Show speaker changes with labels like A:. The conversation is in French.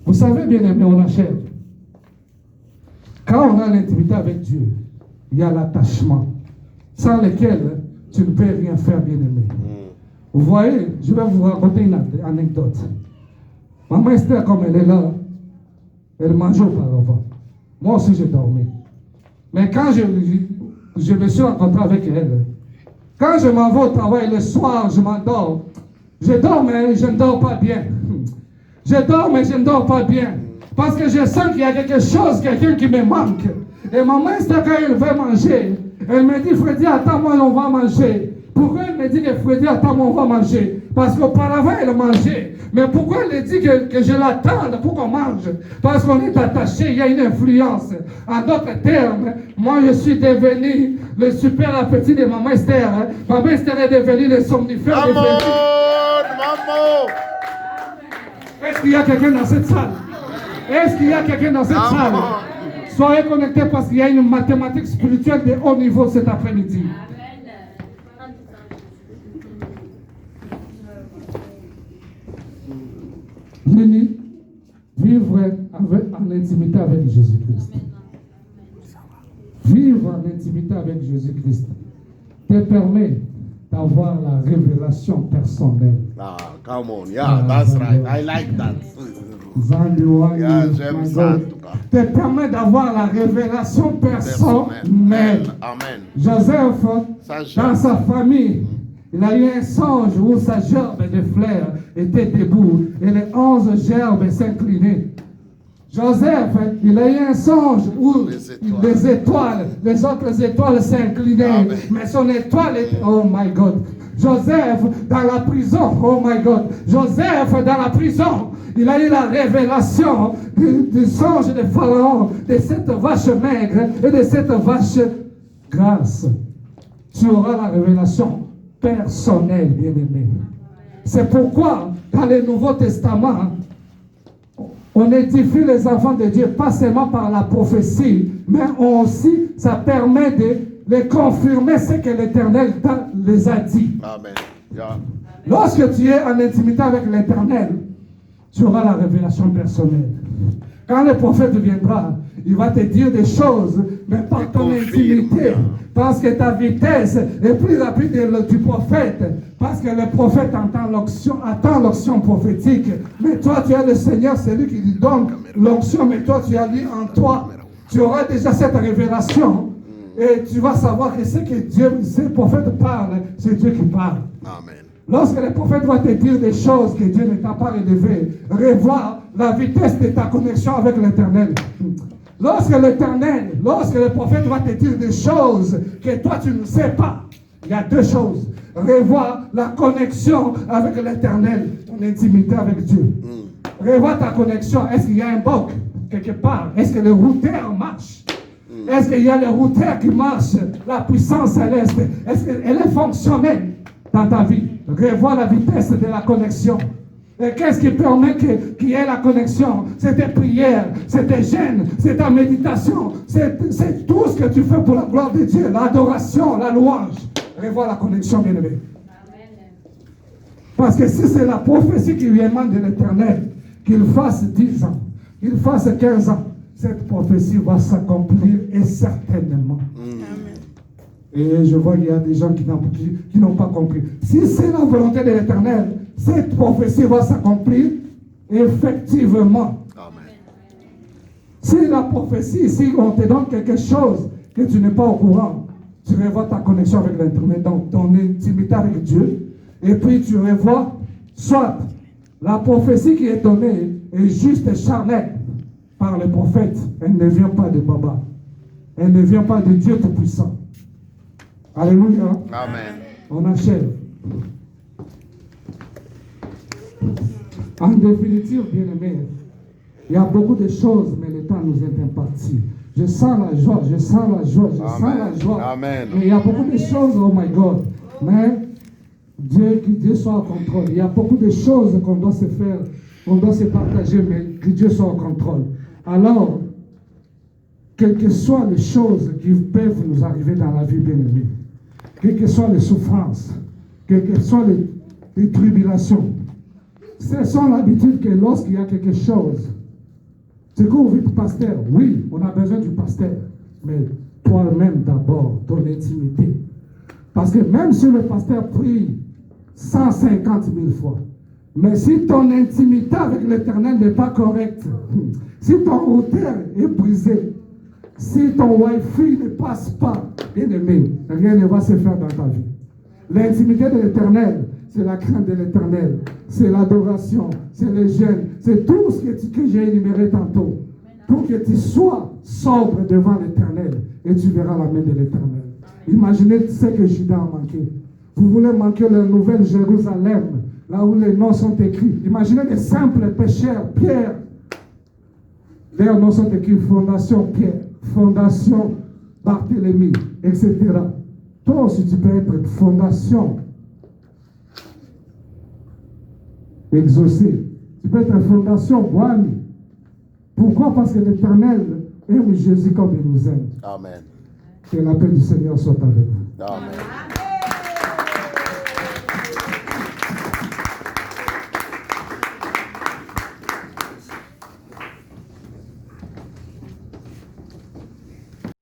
A: Vous savez, bien aimé, on achève. Quand on a l'intimité avec Dieu, il y a l'attachement, sans lequel tu ne peux rien faire, bien aimé. Vous voyez, je vais vous raconter une anecdote. Maman Esther, comme elle est là, elle mangeait auparavant. Moi aussi, j'ai dormi. Mais quand je me suis rencontré avec elle, quand je m'en vais au travail le soir, je m'endors. Je dors, mais je ne dors pas bien. Je dors, mais je ne dors pas bien. Parce que je sens qu'il y a quelque chose, quelqu'un qui me manque. Et maman Esther, quand elle veut manger, elle me dit, Freddy, attends-moi, on va manger. Pourquoi elle me dit que Freddy, attends-moi, on va manger? Parce qu'auparavant, elle mangeait. Mais pourquoi elle dit que je l'attende pour qu'on mange? Parce qu'on est attaché, il y a une influence. En d'autres termes, moi je suis devenu le super appétit de Maman Esther. Maman Esther est devenue le somnifère.
B: Maman!
A: Est-ce qu'il y a quelqu'un dans cette salle? Est-ce qu'il y a quelqu'un dans cette salle? Soyez connectés parce qu'il y a une mathématique spirituelle de haut niveau cet après-midi. Vivre en intimité avec Jésus-Christ. Vivre en intimité avec Jésus-Christ te permet d'avoir la révélation personnelle.
B: Ah, come on, yeah, that's right. I like that. Yeah, j'aime ça en tout cas.
A: Te permet d'avoir la révélation personnelle.
B: Amen.
A: Joseph, dans sa famille, il a eu un songe où sa gerbe de fleurs était debout et les 11 gerbes s'inclinaient. Joseph, il a eu un songe où les autres étoiles s'inclinaient, mais son étoile était, oh my God. Joseph, dans la prison, oh my God. Joseph, dans la prison, il a eu la révélation du songe de Pharaon, de cette vache maigre et de cette vache grasse. Tu auras la révélation personnelle, bien-aimé. C'est pourquoi, dans le Nouveau Testament, on édifie les enfants de Dieu, pas seulement par la prophétie, mais aussi, ça permet de les confirmer ce que l'Éternel les a dit.
B: Amen. Yeah.
A: Lorsque tu es en intimité avec l'Éternel, tu auras la révélation personnelle. Quand le prophète viendra, il va te dire des choses, mais par ton intimité. Parce que ta vitesse est plus rapide du prophète. Parce que le prophète attend l'onction prophétique. Mais toi, tu as le Seigneur, c'est lui qui lui donne l'onction, mais toi, tu as lui en toi. Tu auras déjà cette révélation. Et tu vas savoir que ce le prophète parle, c'est Dieu qui parle.
B: Amen.
A: Lorsque le prophète va te dire des choses que Dieu ne t'a pas relevées, revois la vitesse de ta connexion avec l'Éternel. Lorsque le prophète va te dire des choses que toi tu ne sais pas, il y a deux choses. Revois la connexion avec l'Éternel, ton intimité avec Dieu. Revois ta connexion. Est-ce qu'il y a un bug quelque part? Est-ce que le routeur marche? Est-ce qu'il y a le routeur qui marche? La puissance céleste, est-ce qu'elle est fonctionnelle dans ta vie? Revois la vitesse de la connexion. Et qu'est-ce qui permet qu'il y ait la connexion? C'est tes prières, c'est tes jeûnes, c'est ta méditation, c'est tout ce que tu fais pour la gloire de Dieu, l'adoration, la louange. Revois la connexion, bien-aimé. Parce que si c'est la prophétie qui lui émane de l'Éternel, qu'il fasse 10 ans, qu'il fasse 15 ans, cette prophétie va s'accomplir et certainement. Et je vois qu'il y a des gens qui n'ont pas compris. Si c'est la volonté de l'Éternel, cette prophétie va s'accomplir effectivement.
B: Amen.
A: Si la prophétie, si on te donne quelque chose que tu n'es pas au courant, tu revois ta connexion avec l'Internet, donc ton intimité avec Dieu, et puis tu revois, soit la prophétie qui est donnée est juste charnelle par le prophète, elle ne vient pas de Baba, elle ne vient pas de Dieu Tout-Puissant. Alléluia.
B: Amen.
A: On achève. En définitive, bien-aimés, il y a beaucoup de choses, mais le temps nous est imparti. Je sens la joie, je sens la joie, je sens la joie.
B: Amen.
A: Mais il y a beaucoup de choses, oh my God. Mais que Dieu soit en contrôle. Il y a beaucoup de choses qu'on doit se faire, on doit se partager, mais que Dieu soit en contrôle. Alors, quelles que soient les choses qui peuvent nous arriver dans la vie, bien-aimée, quelles que soient les souffrances, quelles que soient les tribulations, ce sont l'habitude que lorsqu'il y a quelque chose, C'est qu'on vit du pasteur. Oui, on a besoin du pasteur. Mais toi-même d'abord, ton intimité. Parce que même si le pasteur prie 150 000 fois, mais si ton intimité avec l'Éternel n'est pas correcte, si ton routeur est brisé, si ton Wi-Fi ne passe pas, bien aimé, rien ne va se faire dans ta vie. L'intimité de l'Éternel, c'est la crainte de l'Éternel, c'est l'adoration, c'est le jeûne, c'est tout ce que j'ai énuméré tantôt, pour que tu sois sobre devant l'Éternel et tu verras la main de l'Éternel. Imaginez ce que Judas a manqué. Vous voulez manquer la nouvelle Jérusalem, là où les noms sont écrits. Imaginez les simples pécheurs, Pierre. Leurs noms sont écrits, Fondation Pierre, Fondation Barthélemy, etc. Toi aussi, tu peux être Fondation exaucée. Tu peux être Fondation Boani. Pourquoi? Parce que l'Éternel aime Jésus comme il nous aime.
B: Amen.
A: Que la paix du Seigneur soit avec vous.
B: Amen.